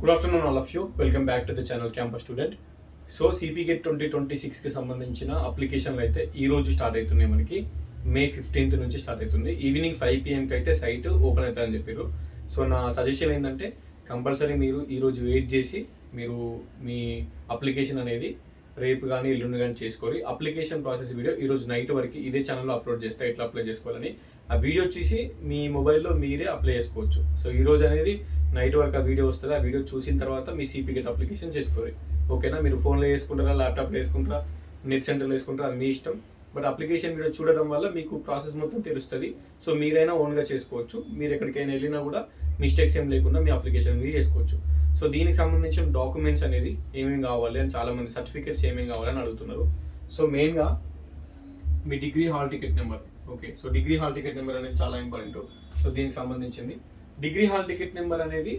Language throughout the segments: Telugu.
Good afternoon all of you. Welcome back to the channel campus student. So CP GET 2026కి సంబంధించిన అప్లికేషన్లు అయితే ఈ రోజు స్టార్ట్ అవుతున్నాయి. మనకి మే 15th నుంచి స్టార్ట్ అవుతుంది. ఈవినింగ్ 5 PM అయితే సైట్ ఓపెన్ అవుతుందని చెప్పారు. సో నా సజెషన్ ఏంటంటే కంపల్సరీ మీరు ఈరోజు వెయిట్ చేసి మీరు మీ అప్లికేషన్ అనేది రేపు కానీ ఎల్లుండి కానీ చేసుకోవాలి. అప్లికేషన్ ప్రాసెస్ వీడియో ఈరోజు నైట్ వరకు ఇదే ఛానల్లో అప్లోడ్ చేస్తే ఎట్లా అప్లై చేసుకోవాలని ఆ వీడియో చూసి మీ మొబైల్లో మీరే అప్లై చేసుకోవచ్చు. సో ఈరోజు అనేది నైట్ వరకు ఆ వీడియో వస్తుంది. ఆ వీడియో చూసిన తర్వాత మీ సిపి గెట్ అప్లికేషన్ చేసుకోవాలి. ఓకేనా? మీరు ఫోన్లో వేసుకుంటారా, ల్యాప్టాప్లో వేసుకుంటారా, నెట్ సెంటర్లో వేసుకుంటారా, అది మీ ఇష్టం. బట్ అప్లికేషన్ వీడియో చూడడం వల్ల మీకు ప్రాసెస్ మొత్తం తెలుస్తుంది. సో మీరైనా ఓన్గా చేసుకోవచ్చు. మీరు ఎక్కడికైనా వెళ్ళినా కూడా మిస్టేక్స్ ఏం లేకుండా మీ అప్లికేషన్ మీరు చేసుకోవచ్చు. సో దీనికి సంబంధించిన డాక్యుమెంట్స్ అనేది ఏమేమి కావాలి అని చాలామంది సర్టిఫికేట్స్ ఏమేమి కావాలని అడుగుతున్నారు. సో మెయిన్గా మీ degree hall ticket number. Okay, so degree hall ticket number అనేది చాలా ఇంపార్టెంట్. సో దీనికి సంబంధించింది డిగ్రీ హాల్ టికెట్ నెంబర్ అనేది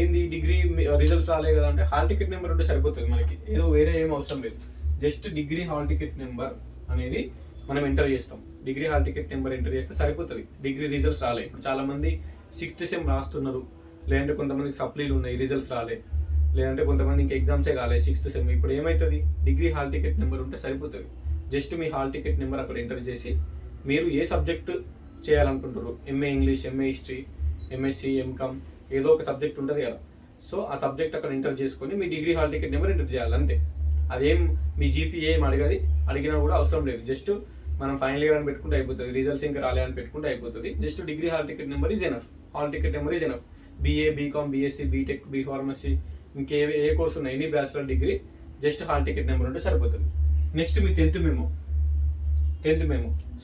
ఏంది, డిగ్రీ రిజల్ట్స్ రాలే కదా అంటే హాల్ టికెట్ నెంబర్ ఉంటే సరిపోతుంది. మనకి ఏదో వేరే ఏం అవసరం లేదు. Just degree hall ticket number అనేది మనం ఎంటర్ చేస్తాం. Degree hall ticket number enter చేస్తే సరిపోతుంది. డిగ్రీ రిజల్ట్స్ రాలే, ఇప్పుడు చాలామంది 6th సెమ్ రాస్తున్నారు, లేదంటే కొంతమందికి సప్లీలు ఉన్నాయి రిజల్ట్స్ రాలే, లేదంటే కొంతమంది ఇంకా ఎగ్జామ్సే కాలేదు 6th సెమ్. ఇప్పుడు ఏమవుతుంది, డిగ్రీ హాల్ టికెట్ నెంబర్ ఉంటే సరిపోతుంది. జస్ట్ మీ హాల్ టికెట్ నెంబర్ అక్కడ ఎంటర్ చేసి మీరు ఏ సబ్జెక్టు చేయాలనుకుంటారు, MA English, MA history, MSc, MCom, ఏదో ఒక సబ్జెక్ట్ ఉంటుంది కదా. సో ఆ సబ్జెక్ట్ అక్కడ ఎంటర్ చేసుకొని మీ degree hall ticket number enter చేయాలి, అంతే. అదేం మీ జీపీఏ ఏం అడిగినా కూడా అవసరం లేదు. జస్ట్ మనం ఫైనల్ ఇయర్ అని పెట్టుకుంటే అయిపోతుంది. రిజల్ట్స్ ఇంకా రాలే అని పెట్టుకుంటే అయిపోతుంది. Just degree hall ticket number is enough. Hall ticket number is enough. BA, BCom, BSc, BTech, B pharmacy, ఇంకే ఏ కోర్స్ ఉన్నాయి, any bachelor degree, just hall ticket number ఉంటే సరిపోతుంది. నెక్స్ట్ మీ 10th memo.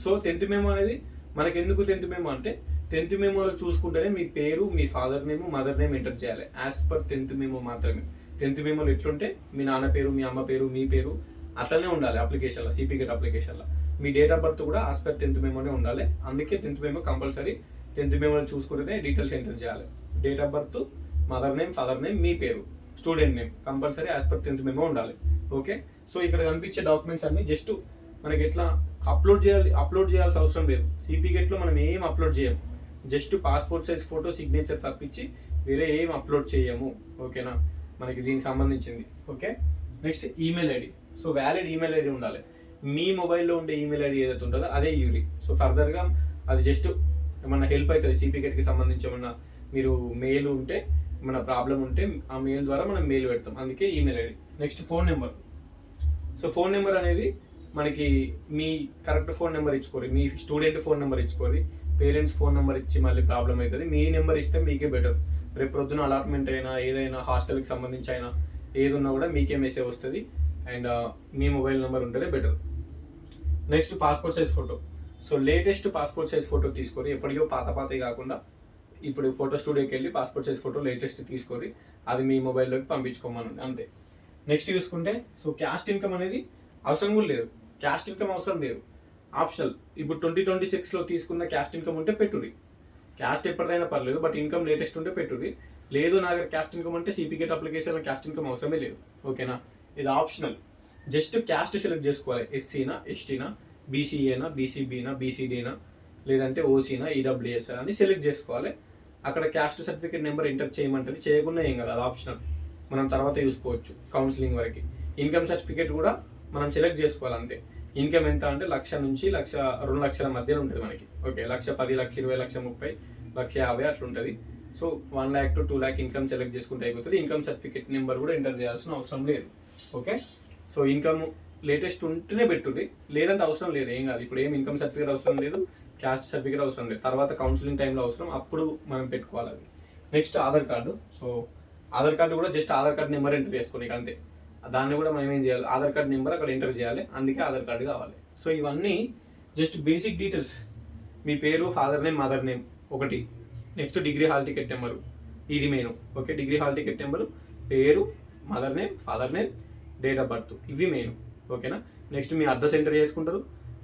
So 10th memo అనేది మనకి ఎందుకు 10th మెమో అంటే 10th మెమోలో చూసుకుంటేనే మీ పేరు, మీ father name, mother name enter చేయాలి. యాజ్ పర్ 10th మెమో మాత్రమే. 10th మెమోలో ఎట్లుంటే మీ నాన్న పేరు, మీ అమ్మ పేరు, మీ పేరు అట్లనే ఉండాలి అప్లికేషన్లో, సిపి గెట్ అప్లికేషన్లో. మీ డేట్ ఆఫ్ బర్త్ కూడా యాజ్ పర్ 10th మెమోనే ఉండాలి. అందుకే 10th మెమో కంపల్సరీ 10th మెమోలో చూసుకుంటేనే డీటెయిల్స్ ఎంటర్ చేయాలి. Date of birth, mother name, father name, మీ పేరు, student name compulsory as per 10th memo ఉండాలి. ఓకే, సో ఇక్కడ కనిపించే డాక్యుమెంట్స్ అన్ని జస్ట్ మనకి ఎట్లా అప్లోడ్ చేయాల్సిన అవసరం లేదు. సిపి గెట్లో మనం ఏం అప్లోడ్ చేయము. Just passport size photo, signature తప్పించి వేరే ఏం అప్లోడ్ చేయము. ఓకేనా? మనకి దీనికి సంబంధించింది. Okay, next email ID. So valid email ID ఉండాలి. మీ మొబైల్లో ఉండే ఈమెయిల్ ఐడి ఏదైతే ఉంటుందో అదే యూరి. సో ఫర్దర్గా అది జస్ట్ ఏమన్నా హెల్ప్ అవుతుంది. సిపి గెట్కి సంబంధించి ఏమన్నా మీరు మెయిల్ ఉంటే, మన ప్రాబ్లం ఉంటే ఆ మెయిల్ ద్వారా మనం మెయిల్ పెడతాం, అందుకే email ID. Next phone number. So phone number అనేది మనకి మీ కరెక్ట్ ఫోన్ నెంబర్ ఇచ్చుకోరు, మీ స్టూడెంట్ ఫోన్ నెంబర్ ఇచ్చుకోరు, పేరెంట్స్ ఫోన్ నెంబర్ ఇచ్చి మళ్ళీ ప్రాబ్లం అవుతుంది. మీ నెంబర్ ఇస్తే మీకే బెటర్. రేపు ప్రొద్దున అలాట్మెంట్ అయినా, ఏదైనా హాస్టల్కి సంబంధించి అయినా ఏది ఉన్నా కూడా మీకే మెసేజ్ వస్తుంది. అండ్ మీ మొబైల్ నెంబర్ ఉంటేనే better. Next passport size photo. So latest passport size photo తీసుకొని, ఎప్పటికో పాతవి కాకుండా ఇప్పుడు ఫోటో స్టూడియోకి వెళ్ళి పాస్పోర్ట్ సైజ్ ఫోటో లేటెస్ట్ తీసుకొని అది మీ మొబైల్లోకి పంపించుకోమని, అంతే. నెక్స్ట్ చూసుకుంటే సో క్యాస్ట్ ఇన్కమ్ అనేది అవసరం కూడా లేదు. క్యాస్ట్ ఇన్కమ్ అవసరం లేదు, ఆప్షనల్. ఇప్పుడు 2026లో తీసుకున్న క్యాస్ట్ ఇన్కమ్ ఉంటే పెట్టుర్రి. క్యాస్ట్ ఎప్పటిదైనా పర్లేదు, బట్ ఇన్కమ్ లేటెస్ట్ ఉంటే పెట్టుర్రి. లేదు నా దగ్గర క్యాస్ట్ ఇన్కమ్ అంటే సిపి గెట్ అప్లికేషన్లో క్యాస్ట్ ఇన్కమ్ అవసరమే లేదు. ఓకేనా? ఇది ఆప్షనల్. జస్ట్ క్యాస్ట్ సెలెక్ట్ చేసుకోవాలి. ఎస్సీనా, ఎస్టీనా, బీసీఏనా, బీసీబీనా, బీసీడీనా, లేదంటే ఓసీనా, ఈడబ్ల్యూఎస్ అని సెలెక్ట్ చేసుకోవాలి. అక్కడ క్యాస్ట్ సర్టిఫికేట్ నెంబర్ ఎంటర్ చేయమంటుంది. చేయకుండా ఏం కదా, అది ఆప్షనల్, మనం తర్వాత చూసుకోవచ్చు కౌన్సిలింగ్ వరకు. ఇన్కమ్ సర్టిఫికేట్ కూడా మనం సెలెక్ట్ చేసుకోవాలి, అంతే. ఇన్కమ్ ఎంత అంటే 1,00,000 నుంచి 2 లక్షల మధ్యలో ఉంటుంది మనకి. ఓకే, 1,10,00,000, 1,20,00,000, 1,30,00,000, 1,50,000 అట్లా ఉంటుంది. So 1 lakh to 2 lakh income select చేసుకుంటే అయిపోతుంది. ఇన్కమ్ సర్టిఫికేట్ నెంబర్ కూడా ఎంటర్ చేయాల్సిన అవసరం లేదు. ఓకే, సో ఇన్కమ్ లేటెస్ట్ ఉంటేనే పెట్టుది, లేదంటే అవసరం లేదు, ఏం కాదు. ఇప్పుడు ఏం ఇన్కమ్ సర్టిఫికేట్ అవసరం లేదు, క్యాస్ట్ సర్టిఫికేట్ అవసరం లేదు. తర్వాత కౌన్సిలింగ్ టైంలో అవసరం, అప్పుడు మనం పెట్టుకోవాలి అది. Next Aadhaar card. So Aadhaar card కూడా just Aadhaar card number enter చేసుకోండి, అంతే. దాన్ని కూడా మనం ఏం చేయాలి, ఆధార్ కార్డు నెంబర్ అక్కడ ఎంటర్ చేయాలి, అందుకే ఆధార్ కార్డు కావాలి. సో ఇవన్నీ జస్ట్ బేసిక్ డీటెయిల్స్. మీ పేరు, ఫాదర్ నేమ్, మదర్ నేమ్ ఒకటి. Next degree hall ticket number, ఇది main. Okay, degree hall ticket number, పేరు, mother name, father name, date of birth, ఇవి మెయిన్. ఓకేనా? నెక్స్ట్ మీ అడ్రస్ ఎంటర్ చేసుకుంటారు.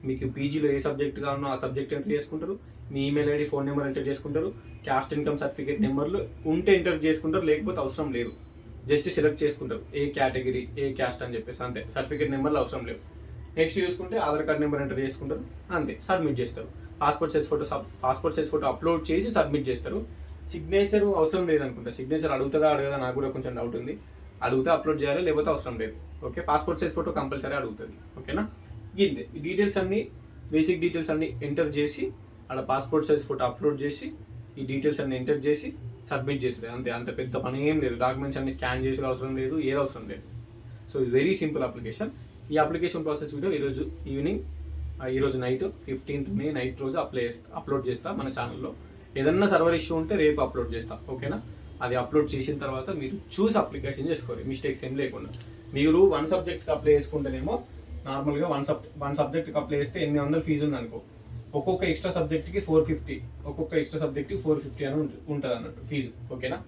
మీకు పీజీలో ఏ సబ్జెక్ట్ కావాలో ఆ సబ్జెక్ట్ ఎంటర్ చేసుకుంటారు. మీ email ID, phone number enter చేసుకుంటారు. క్యాస్ట్ ఇన్కమ్ సర్టిఫికేట్ నెంబర్లు ఉంటే ఎంటర్ చేసుకుంటారు, లేకపోతే అవసరం లేదు. జస్ట్ సెలెక్ట్ చేసుకుంటారు ఏ కేటగిరీ, ఏ క్యాస్ట్ అని చెప్పేసి, అంతే. సర్టిఫికేట్ నెంబర్లు అవసరం లేవు. నెక్స్ట్ చూసుకుంటే ఆధార్ కార్డ్ నెంబర్ ఎంటర్ చేసుకుంటారు, అంతే. సబ్మిట్ చేస్తారు. పాస్పోర్ట్ సైజ్ ఫోటో అప్లోడ్ చేసి సబ్మిట్ చేస్తారు. సిగ్నేచర్ అవసరం లేదనుకుంటా. సిగ్నేచర్ అడుగుతుందా అడగదా నాకు కూడా కొంచెం డౌట్ ఉంది. అడిగితే అప్లోడ్ చేయాలి, లేకపోతే అవసరం లేదు. Okay, passport size photo compulsory అడుగుతుంది. ఓకేనా, ఇంతే. ఈ డీటెయిల్స్ అన్నీ, బేసిక్ డీటెయిల్స్ అన్నీ ఎంటర్ చేసి అక్కడ పాస్పోర్ట్ సైజ్ ఫోటో అప్లోడ్ చేసి ఈ డీటెయిల్స్ అన్ని ఎంటర్ చేసి సబ్మిట్ చేసేది అంతే. అంత పెద్ద పని ఏం లేదు. డాక్యుమెంట్స్ అన్ని స్కాన్ చేసే అవసరం లేదు, ఏది అవసరం లేదు. సో ఇది వెరీ సింపుల్ అప్లికేషన్. ఈ అప్లికేషన్ ప్రాసెస్ వీడియో ఈరోజు ఈవినింగ్, ఈరోజు నైట్ 15th May నైట్ రోజు అప్లోడ్ చేస్తా మన ఛానల్లో. ఏదన్నా సర్వర్ ఇష్యూ ఉంటే రేపు అప్లోడ్ చేస్తా. ఓకేనా, అది అప్లోడ్ చేసిన తర్వాత మీరు చూసి అప్లికేషన్ చేసుకోవాలి, మిస్టేక్స్ ఏం లేకుండా. మీరు 1 సబ్జెక్ట్కి అప్లై చేసుకుంటేనేమో నార్మల్గా వన్ సబ్జెక్ట్కి అప్లై చేస్తే 800 ఫీజు ఉంది అనుకో. ఒక్కొక్క ఎక్స్ట్రా సబ్జెక్ట్కి 450, ఒక్కొక్క ఎక్స్ట్రా సబ్జెక్ట్కి 450 అని ఉంటుంది అన్నట్టు ఫీజు. ఓకేనా,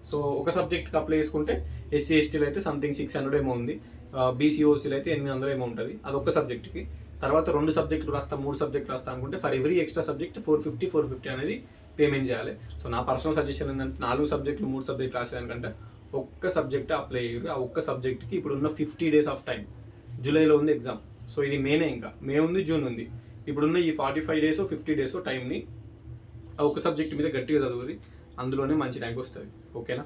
సో ఒక సబ్జెక్ట్కి అప్లై చేసుకుంటే SC STలో అయితే సంథింగ్ 600 ఏమో ఉంది, BCOCలో అయితే 800 ఏమో ఉంటుంది. అది ఒక్క సబ్జెక్ట్కి. తర్వాత 2 సబ్జెక్టులు రాస్తా, 3 సబ్జెక్టులు రాస్తా అనుకుంటే ఫర్ ఎవ్రీ ఎక్స్ట్రా సబ్జెక్ట్ 450 అనేది పేమెంట్ చేయాలి. సో నా పర్సనల్ సజెషన్ ఏంటంటే 4 సబ్జెక్టులు 3 సబ్జెక్టులు రాసేదానికంటే ఒక్క సబ్జెక్ట్ అప్లై అయ్యారు. ఆ ఒక్క సబ్జెక్ట్కి ఇప్పుడున్న 50 days ఆఫ్ టైం. జూలైలో ఉంది ఎగ్జామ్, సో ఇది మేనే, ఇంకా మే ఉంది, జూన్ ఉంది. ఇప్పుడున్న ఈ 45 days 50 days టైంని ఆ ఒక్క సబ్జెక్ట్ మీద గట్టిగా చదువుది, అందులోనే మంచి ర్యాంక్ వస్తుంది. ఓకేనా,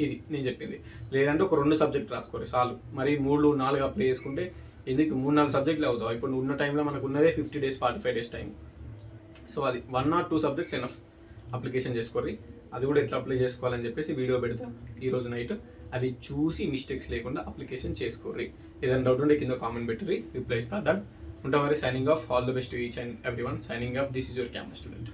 ఇది నేను చెప్పింది. లేదంటే ఒక 2 సబ్జెక్ట్ రాసుకోరు చాలు. మరి 3, 4 అప్లై చేసుకుంటే ఎందుకు 3, 4 సబ్జెక్టులు అవుతావు. ఇప్పుడు ఉన్న టైంలో మనకు ఉన్నదే 50 days 45 days టైం. సో అది 1 or 2 సబ్జెక్ట్స్ ఎనఫ్. అప్లికేషన్ చేసుకోర్రి. అది కూడా ఎట్లా అప్లై చేసుకోవాలని చెప్పేసి వీడియో పెడతా ఈరోజు నైట్. అది చూసి మిస్టేక్స్ లేకుండా అప్లికేషన్ చేసుకోర్రి. ఏదైనా డౌట్ ఉంటే కింద కామెంట్ పెట్టి రిప్లై ఇస్తా. డన్ ఉంటా మరి. Signing off. All the best to each and every one. Signing off. This is your campus student.